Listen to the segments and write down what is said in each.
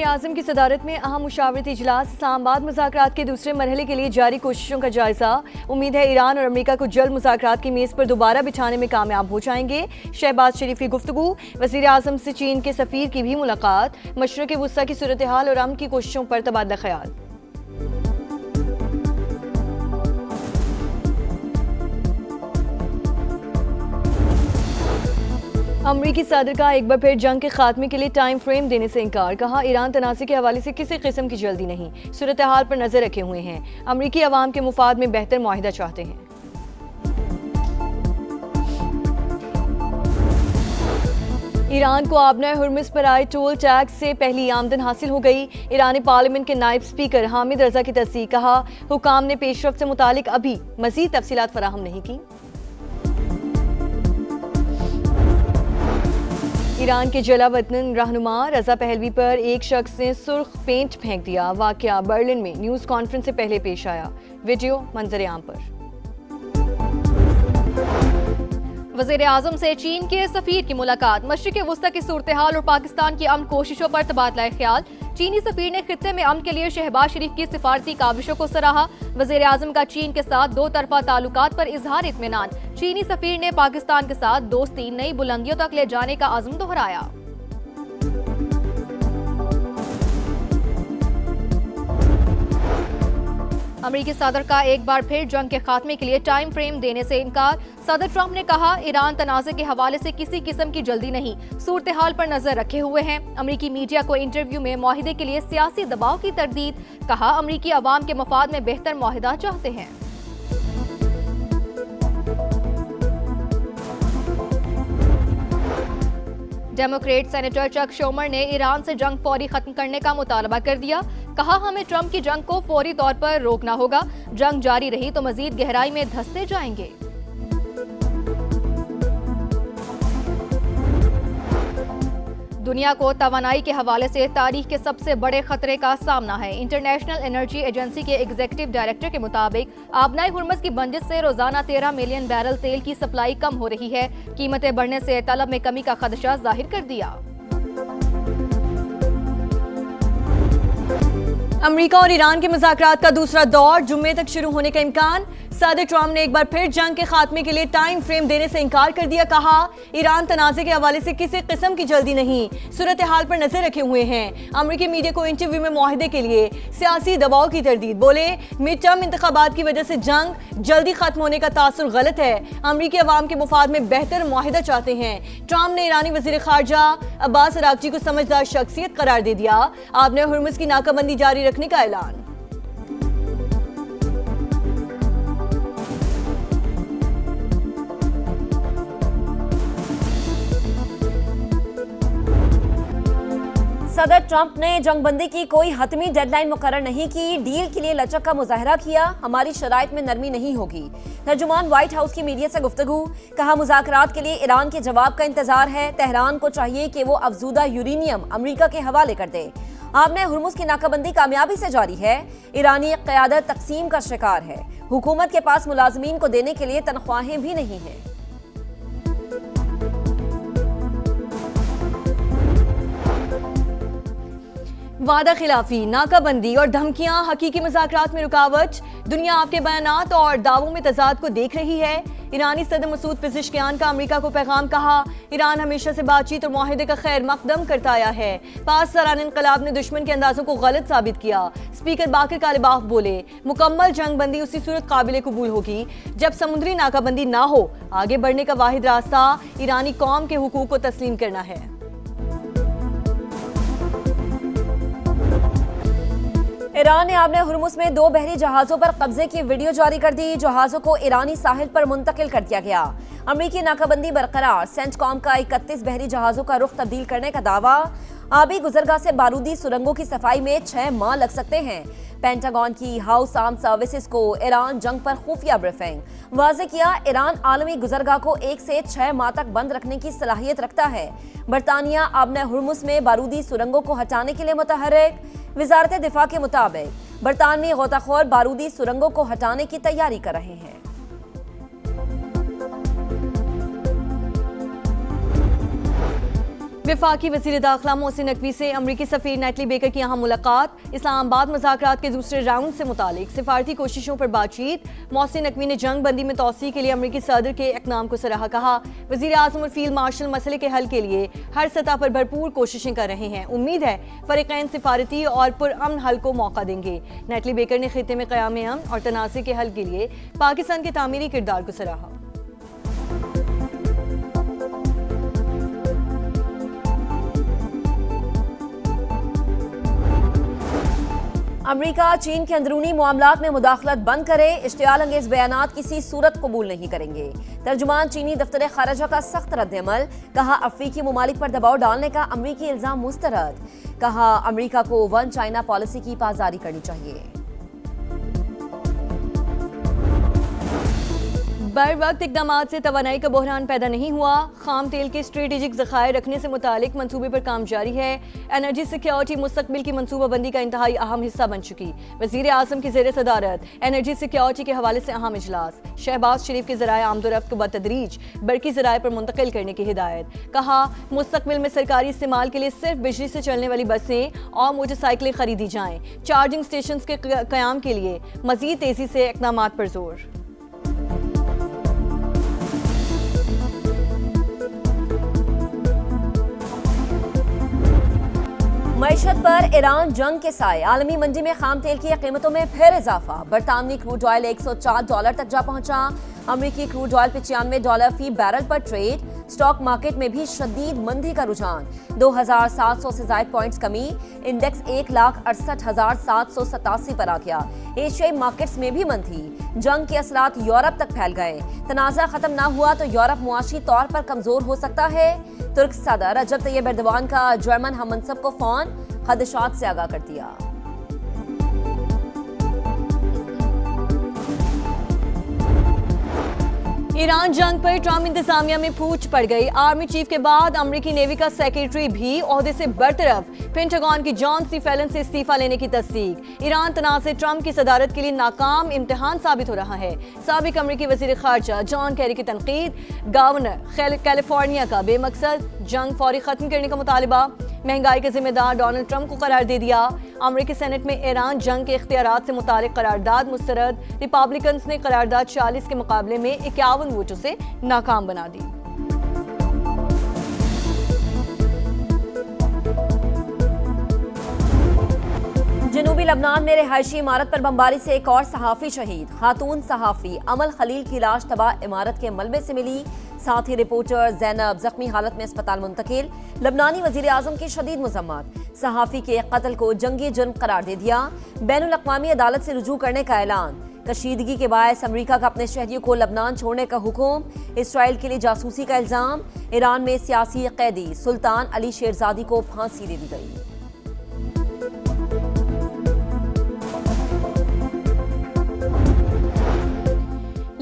वज़ीर-ए-आज़म की सदारत में अहम मुशावरती इजलास, इस्लामाबाद मुज़ाकरात के दूसरे मरहले के लिए जारी कोशिशों का जायजा। उम्मीद है ईरान और अमेरिका को जल्द मुज़ाकरात की मेज़ पर दोबारा बिछाने में कामयाब हो जाएंगे। शहबाज शरीफ की गुफ्तगू, वज़ीर-ए-आज़म से चीन के सफ़ीर की भी मुलाकात, मशरिक़ वुस्ता की सूरत हाल और अमन की कोशिशों पर तबादला ख्याल। अमरीकी सदर का एक बार फिर जंग के खात्मे के लिए टाइम फ्रेम देने से इनकार। कहा, ईरान तनाज़े के हवाले से किसी किस्म की जल्दी नहीं, सूरत हाल पर नजर रखे हुए हैं। अमरीकी अवाम के मुफाद में बेहतर मुआहिदा चाहते हैं। ईरान को आबना हुर्मुज़ पर आए टोल टैक्स से पहली आमदन हासिल हो गई। ईरानी पार्लियामेंट के नायब स्पीकर हामिद रजा की तस्दीक। कहा, हुकाम ने पेशरफ्त से मुतालिक अभी मज़ीद तफसीलात फराहम नहीं की। ईरान के जलावतन रहनुमा रजा पहलवी पर एक शख्स ने सुर्ख पेंट फेंक दिया। वाकया बर्लिन में न्यूज़ कॉन्फ्रेंस से पहले पेश आया। वीडियो मंजर आम पर। वज़ीर-ए-आज़म से चीन के सफ़ीर की मुलाकात, मशरिक़ वुस्ता की सूरत हाल और पाकिस्तान की अमन कोशिशों पर तबादला ख्याल। चीनी सफ़ीर ने खित्ते में अमन के लिए शहबाज शरीफ की सिफारती काविशों को सराहा। वज़ीर-ए-आज़म का चीन के साथ दो तरफा ताल्लुकात पर इजहार इत्मीनान। चीनी सफ़ीर ने पाकिस्तान के साथ दोस्ती नई बुलंदियों तक ले जाने का अज़्म दोहराया। अमेरिकी सदर का एक बार फिर जंग के खात्मे के लिए टाइम फ्रेम देने से इनकार। सदर ट्रंप ने कहा, ईरान तनाज़े के हवाले से किसी किस्म की जल्दी नहीं, सूरत हाल पर नजर रखे हुए हैं। अमेरिकी मीडिया को इंटरव्यू में मुआहिदे के लिए सियासी दबाव की तरदीद। कहा, अमेरिकी अवाम के मफाद में बेहतर मुआहिदा चाहते हैं। डेमोक्रेट सेनेटर चक शोमर ने ईरान से जंग फौरी खत्म करने का मुतालबा कर दिया। कहा, हमें ट्रंप की जंग को फौरी तौर पर रोकना होगा। जंग जारी रही तो मजीद गहराई में धंसते जाएंगे। दुनिया को तवानाई के हवाले से तारीख के सबसे बड़े खतरे का सामना है। इंटरनेशनल एनर्जी एजेंसी के एग्जीक्यूटिव डायरेक्टर के मुताबिक आबनाई हुर्मुज़ की बंदिश से रोजाना 13 मिलियन बैरल तेल की सप्लाई कम हो रही है। कीमतें बढ़ने से तलब में कमी का खदशा जाहिर कर दिया। अमेरिका और ईरान के मुज़ाकरात का दूसरा दौर जुम्मे तक शुरू होने का इम्कान। सदर ट्रंप ने एक बार फिर जंग के खात्मे के लिए टाइम फ्रेम देने से इनकार कर दिया। कहा, ईरान तनाज़े के हवाले से किसी किस्म की जल्दी नहीं, सूरत हाल पर नजर रखे हुए हैं। अमेरिकी मीडिया को इंटरव्यू में मुआहिदे के लिए सियासी दबाव की तरदीद। बोले, मिड टर्म इंतखाबात की वजह से जंग जल्दी खत्म होने का तासुर गलत है। अमेरिकी अवाम के मुफाद में बेहतर मुआहिदा चाहते हैं। ट्रंप ने ईरानी वज़ीर ख़ारजा अब्बास अराग़ची को समझदार शख्सियत करार दे दिया। आबना हुर्मुज़ की नाकाबंदी जारी रखने का ऐलान। सदर ट्रंप ने जंगबंदी की कोई हतमी डेडलाइन मुकर्रर नहीं की। डील के लिए लचक का मुजाहरा किया। हमारी शराइत में नरमी नहीं होगी। तर्जुमान व्हाइट हाउस की मीडिया से गुफ्तगू। कहा, मुज़ाकरात के लिए ईरान के जवाब का इंतजार है। तेहरान को चाहिए कि वो अफजूदा यूरेनियम अमेरिका के हवाले कर दे। आबना हुर्मुज़ की नाकाबंदी कामयाबी से जारी है। ईरानी क़यादत तकसीम का शिकार है। हुकूमत के पास मुलाजमीन को देने के लिए तनख्वाहें भी नहीं हैं। वादा खिलाफी, नाकाबंदी और धमकियां हकीकी मुज़ाकरात में रुकावट। दुनिया आपके बयानात और दावों में तजाद को देख रही है। ईरानी सदर मसूद पेज़ेश्कियान का अमेरिका को पैगाम। कहा, ईरान हमेशा से बातचीत और मुआहिदे का खैर मकदम करता आया है। 5 सालाना इनकलाब ने दुश्मन के अंदाजों को गलत साबित किया। स्पीकर बाकर कालिबाफ बोले, मुकम्मल जंग बंदी उसी सूरत काबिल कबूल होगी जब समुद्री नाकाबंदी ना हो। आगे बढ़ने का वाहिद रास्ता ईरानी कौम के हुकूक को तस्लीम करना है। ईरान ने आबना हुर्मुज़ में 2 बहरी जहाज़ों पर कब्जे की वीडियो जारी कर दी। जहाज़ों को ईरानी साहिल पर मुंतकिल कर दिया गया। अमेरिकी नाकाबंदी बरकरार। सेंटकॉम का 31 बहरी जहाज़ों का रुख तब्दील करने का दावा। आबी गुजरगाह से बारूदी सुरंगों की सफाई में 6 माह लग सकते हैं। पेंटागन की हाउस आर्म सर्विसेज को ईरान जंग पर खुफिया ब्रीफिंग। वाज़ेह किया, ईरान आलमी गुजरगाह को 1 से 6 माह तक बंद रखने की सलाहियत रखता है। बरतानिया आबना हुर्मुज़ में बारूदी सुरंगों को हटाने के लिए मुतहर्रिक। वज़ारत दिफा के मुताबिक बरतानवी गोताखोर बारूदी सुरंगों को हटाने की तैयारी कर रहे हैं। वफाकी वज़ीर दाखिला मोहसिन नकवी से अमरीकी सफ़ीर नेटली बेकर की यहाँ मुलाकात। इस्लामाबाद मुज़ाकरात के दूसरे राउंड से मुतालिक सिफारती कोशिशों पर बातचीत। मोहसिन नकवी ने जंग बंदी में तोसी के लिए अमरीकी सदर के इक़दाम को सराहा। कहा वज़ीर आज़म और फील्ड मार्शल मसले के हल के लिए हर सतह पर भरपूर कोशिशें कर रहे हैं। उम्मीद है फ़रीक़ैन सिफारती और पुरअमन हल को मौका देंगे। नेटली बेकर ने खित्ते में क़याम अमन और तनाज़े के हल के लिए पाकिस्तान के तामीरी किरदार को सराहा। अमरीका चीन के अंदरूनी मामलात में मुदाखलत बंद करे, इश्तियाल अंगेज बयानात किसी सूरत कबूल नहीं करेंगे। तर्जुमान चीनी दफ्तर खारजा का सख्त रद्द-ए-अमल। कहा अफ्रीकी ममालिक पर दबाव डालने का अमरीकी इल्जाम मुस्तरद। कहा अमरीका को वन चाइना पॉलिसी की पासदारी करनी चाहिए। बर वक्त इकदामात से तवानाई का बहरान पैदा नहीं हुआ। खाम तेल के स्ट्रेटेजिक ज़खायर रखने से मुतालिक मंसूबे पर काम जारी है। एनर्जी सिक्योरिटी मुस्तकबिल की मनसूबाबंदी का इंतहाई अहम हिस्सा बन चुकी। वज़ीर आज़म की ज़ेर सदारत एनर्जी सिक्योरिटी के हवाले से अहम इजलास। शहबाज शरीफ के ज़राए आमदोरफ्त को बतदरीज बरकी ज़राए पर मुंतकिल करने की हिदायत। कहा मुस्तकबिल में सरकारी इस्तेमाल के लिए सिर्फ बिजली से चलने वाली बसें और मोटरसाइकिलें खरीदी जाएँ। चार्जिंग स्टेशन के क़याम के लिए मज़ीद तेज़ी से इक़दामात पर जोर। मईशत पर ईरान जंग के साए। आलमी मंडी में खाम तेल की कीमतों में फिर इजाफा। बरतानवी क्रूड ऑयल $104 तक जा पहुंचा। अमरीकी क्रूड ऑयल $95 फी बैरल पर ट्रेड। स्टॉक मार्केट में भी शदीद मंदी का रुझान। 2700 से ज्यादा पॉइंट्स कमी। इंडेक्स 1,68,787 पर आ गया। एशियाई मार्केट्स में भी मंदी। जंग के असरात यूरोप तक फैल गए। तनाज़ा खत्म ना हुआ तो यूरोप मुआशी तौर पर कमजोर हो सकता है। तुर्क सदर रजब तैयब एर्दोगान का जर्मन हममनसब को फोन, खदशात से आगाह कर दिया। ईरान जंग पर ट्रंप इंतजामिया में फूट पड़ गई। आर्मी चीफ के बाद अमरीकी नेवी का सेक्रेटरी भी ओहदे से बरतरफ। पेंटागन की जॉन सी फेलन से इस्तीफा लेने की तस्दीक। ईरान तनाज़े ट्रंप की सदारत के लिए नाकाम इम्तिहान साबित हो रहा है। साबिक अमरीकी वज़ीर ख़ारजा जॉन कैरी की तनकीद। गवर्नर कैलिफोर्निया का बेमकसद जंग फौरी खत्म करने का मुतालबा। महंगाई के जिम्मेदार डोनाल्ड ट्रंप को करार दे दिया। अमरीकी सेनेट में ईरान जंग के इख्तियारात से मुतालिक करारदाद मुस्तरद। रिपब्लिकन्स ने करारदाद 40 के मुकाबले में 51 वोटों से नाकाम बना दी। जनूबी लबनान में रिहायशी इमारत पर बमबारी से एक और सहाफ़ी शहीद। खातून सहाफ़ी अमल खलील की लाश तबाह इमारत के मलबे से मिली। साथ ही रिपोर्टर जैनब जख्मी हालत में अस्पताल मुंतकिल। लबनानी वज़ीर आज़म की शदीद मज़म्मत। सहाफ़ी के कत्ल को जंगी जुर्म करार दे दिया। बैनुल अक़वामी अदालत से रुजू करने का ऐलान। कशीदगी के बायस अमरीका का अपने शहरियों को लबनान छोड़ने का हुक्म। इसराइल के लिए जासूसी का इल्ज़ाम। ईरान में सियासी कैदी सुल्तान अली शेरज़ादी को फांसी दे दी गई।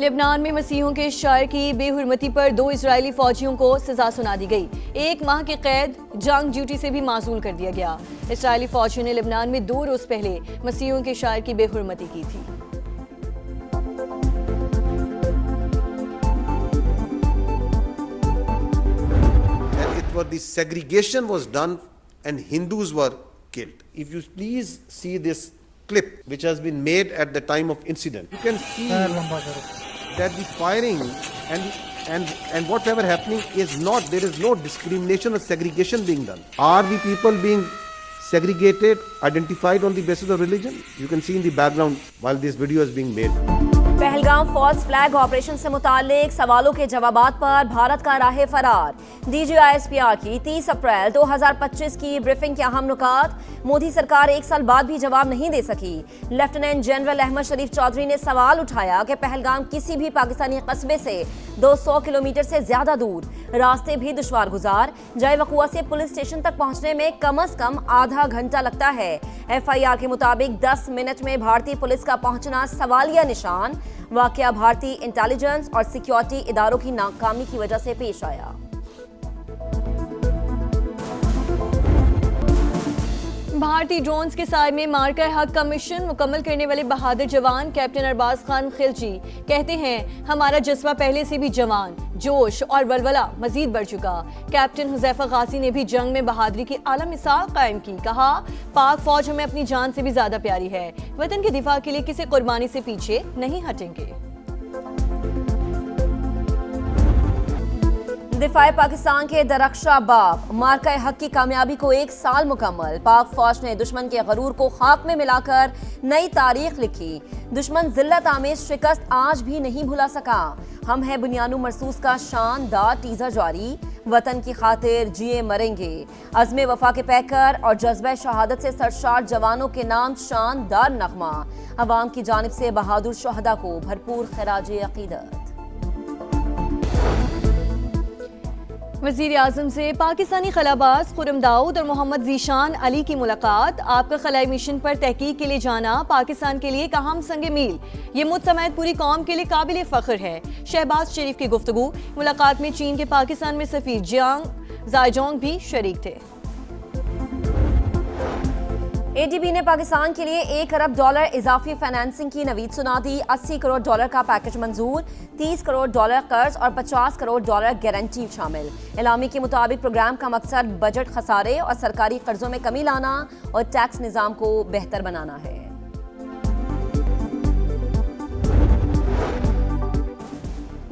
लेबनान में मसीहों के शायर की बेहुरमती पर 2 इजरायली फौजियों को सजा सुना दी गई। 1 माह की कैद, जंग ड्यूटी से भी मासूल कर दिया गया। इजरायली फौजियों ने लेबनान में 2 रोज पहले मसीहों के शायर की बेहुरमती की थी। The segregation was done and Hindus were killed. If you please see this clip which has been made at the time of incident, you can see that the firing and whatever happening is not, there is no discrimination or segregation being done. Are the people being segregated, identified on the basis of religion? You can see in the background while this video is being made. Pahalgam false flag operation से मुतालिक सवालों के जवाबात पर भारत का राह फरार। DGISPR की 30 अप्रैल 2025 की ब्रीफिंग के अहम नुकात। मोदी सरकार 1 साल बाद भी जवाब नहीं दे सकी। लेफ्टिनेंट जनरल अहमद शरीफ चौधरी ने सवाल उठाया कि पहलगाम किसी भी पाकिस्तानी कस्बे से 200 किलोमीटर से ज्यादा दूर, रास्ते भी दुश्वार गुजार, जय वकुआ से पुलिस स्टेशन तक पहुंचने में कम से कम आधा घंटा लगता है। FIR के मुताबिक 10 मिनट में भारतीय पुलिस का पहुंचना सवालिया निशान। वाकया भारतीय इंटेलिजेंस और सिक्योरिटी इदारों की नाकामी की वजह से पेश आया। भारतीय ड्रोन्स के साय में मार्कर हक का मिशन मुकम्मल करने वाले बहादुर जवान कैप्टन अरबाज खान खिलजी कहते हैं, हमारा जज्बा पहले से भी जवान, जोश और वलवला मजीद बढ़ चुका। कैप्टन हुज़ैफा गाजी ने भी जंग में बहादुरी की आला मिसाल कायम की। कहा, पाक फौज हमें अपनी जान से भी ज्यादा प्यारी है, वतन के दिफा के लिए किसी कुर्बानी से पीछे नहीं हटेंगे। दिफाए पाकिस्तान के दरख्शा बाप मार्का हक की कामयाबी को 1 साल मुकम्मल। पाक फौज ने दुश्मन के गरूर को खाक में मिलाकर नई तारीख लिखी। दुश्मन जिल्लत आमेज शिकस्त आज भी नहीं भुला सका। हम है बुनियानु मरसूस का शानदार टीजर जारी। वतन की खातिर जिए मरेंगे। अज़्मे वफा के पैकर और जज्बे शहादत से सरशार जवानों के नाम शानदार नगमा। अवाम की जानिब से बहादुर शहदा को भरपूर खराज अकीदत। वज़ीर आज़म से पाकिस्तानी खलाबाज खुर्रम दाऊद और मोहम्मद ज़ीशान अली की मुलाकात। आपका खलाई मिशन पर तहकीक के लिए जाना पाकिस्तान के लिए एक अहम संग मील, ये मुझ समेत पूरी कौम के लिए काबिल फ़ख्र है। शहबाज शरीफ की गुफ्तगू। मुलाकात में चीन के पाकिस्तान में सफ़ीर जियांग जायजोंग भी शरीक थे। एडीबी ने पाकिस्तान के लिए $1 अरब इजाफी फाइनेंसिंग की नवीद सुना दी। $80 करोड़ का पैकेज मंजूर। $30 करोड़ कर्ज और $50 करोड़ गारंटी शामिल। एलामी के मुताबिक प्रोग्राम का मकसद बजट खसारे और सरकारी कर्जों में कमी लाना और टैक्स निज़ाम को बेहतर बनाना है।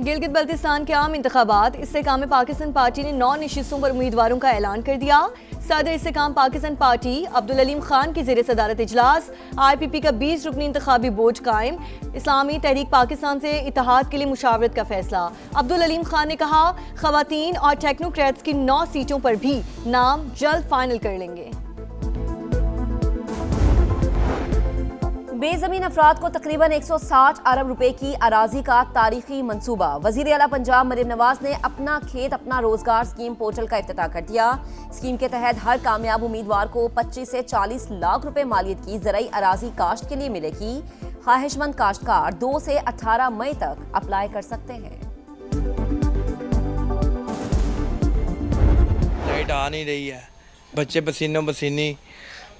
गिलगित बल्तिस्तान के आम इंतखाबात। इस्तेकाम पाकिस्तान पार्टी ने 9 नशिस्तों पर उम्मीदवारों का ऐलान कर दिया। सदर इस्तेकाम पाकिस्तान पार्टी अब्दुल अलीम खान की ज़ेर सदारत इजलास। IPP का 20 रुकनी इंतखाबी बोर्ड कायम। इस्लामी तहरीक पाकिस्तान से इत्तेहाद के लिए मुशावरत का फैसला। अब्दुल अलीम खान ने कहा, खवातीन और टेक्नोक्रेट्स की 9 सीटों पर भी नाम जल्द फाइनल कर लेंगे। बेज़मीन अफराद को तकरीबन 160 अरब रुपए की अराजी का तारीखी मंसूबा। वज़ीर आला पंजाब मरियम नवाज ने अपना खेत अपना रोजगार स्कीम पोर्टल का इफ्तिताह कर दिया। स्कीम के तहत हर कामयाब उम्मीदवार को 25 से 40 लाख रुपए मालियत की ज़राई अराजी काश्त के लिए मिलेगी। ख्वाहिशमंद काश्तकार 2 से 18 मई तक अप्लाई कर सकते हैं। लाइट आ नहीं रही है, बच्चे पसीनों पसीनी,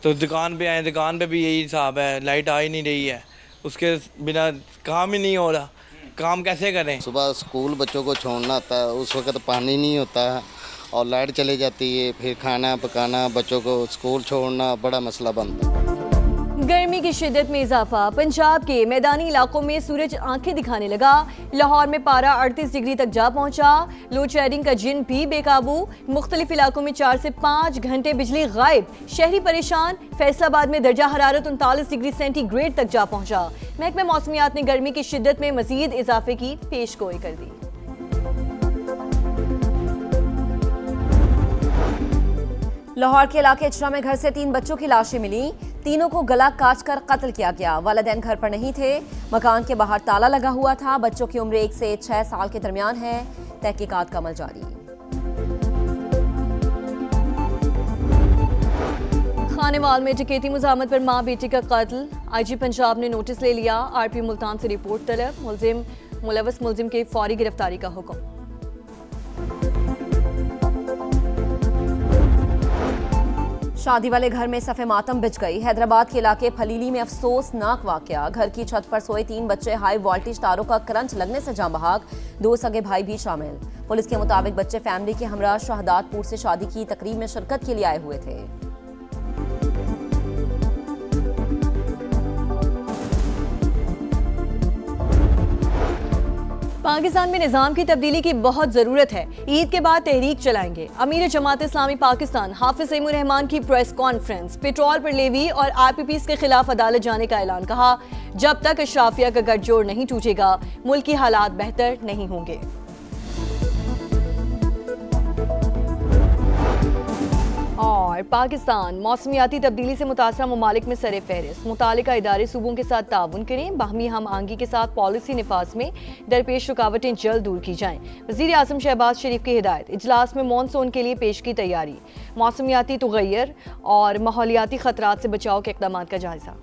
तो दुकान पे आए, दुकान पे भी यही हिसाब है, लाइट आ ही नहीं रही है, उसके बिना काम ही नहीं हो रहा। काम कैसे करें? सुबह स्कूल बच्चों को छोड़ना होता है, उस वक्त पानी नहीं होता है और लाइट चली जाती है, फिर खाना पकाना, बच्चों को स्कूल छोड़ना बड़ा मसला बनता है। गर्मी की शिद्दत में इजाफा। पंजाब के मैदानी इलाकों में सूरज आंखें दिखाने लगा। लाहौर में पारा 38 डिग्री तक जा पहुंचा। लोड शेडिंग का जिन भी बेकाबू। मुख्तलिफ इलाकों में 4 से 5 घंटे बिजली गायब। शहरी परेशान। फैसलाबाद में दर्जा हरारत 39 डिग्री सेंटीग्रेड तक जा पहुंचा। महकमा मौसमियात ने गर्मी की शिद्दत में मजीद इजाफे की पेशगोई कर दी। लाहौर के इलाके इचरा में घर से 3 बच्चों की लाशें मिली। तीनों को गला काट कर कत्ल किया गया। वालिदैन घर पर नहीं थे। मकान के बाहर ताला लगा हुआ था। बच्चों की उम्र 1 से 6 साल के दरमियान है। तहकीकात का अमल जारी। खानेवाल में डकैती मुज़ाहमत पर मां बेटी का कत्ल। IG पंजाब ने नोटिस ले लिया। RP मुल्तान से रिपोर्ट तलब। मुलव्वस मुलजिम के फौरी गिरफ्तारी का हुक्म। शादी वाले घर में सफ़े मातम बिछ गई। हैदराबाद के इलाके फलीली में अफसोसनाक वाकया। घर की छत पर सोए 3 बच्चे हाई वोल्टेज तारों का करंट लगने से जान बहक। 2 सगे भाई भी शामिल। पुलिस के मुताबिक बच्चे फैमिली के हमरा शहदादपुर से शादी की तकरीब में शिरकत के लिए आए हुए थे। पाकिस्तान में निज़ाम की तब्दीली की बहुत ज़रूरत है। ईद के बाद तहरीक चलाएंगे। अमीर जमात इस्लामी पाकिस्तान हाफिज सईमुर रहमान की प्रेस कॉन्फ्रेंस। पेट्रोल पर लेवी और IPPs के खिलाफ अदालत जाने का ऐलान। कहा, जब तक अशराफिया का गठजोड़ नहीं टूटेगा मुल्क की हालात बेहतर नहीं होंगे। और पाकिस्तान मौसमियाती तब्दीली से मुतासरा ममालिक में सरे फहरिस्त। मुतालिका इदारे सूबों के साथ ताउन करें। बाहमी हम आहंगी के साथ पॉलिसी निफाज में दरपेश रुकावटें जल्द दूर की जाएं। वज़ीर आज़म शहबाज शरीफ की हिदायत। इजलास में मॉनसून के लिए पेश की तैयारी। मौसमियाती तगय्युर और माहौलियाती खतरात से बचाव के इक़दामात का जायजा।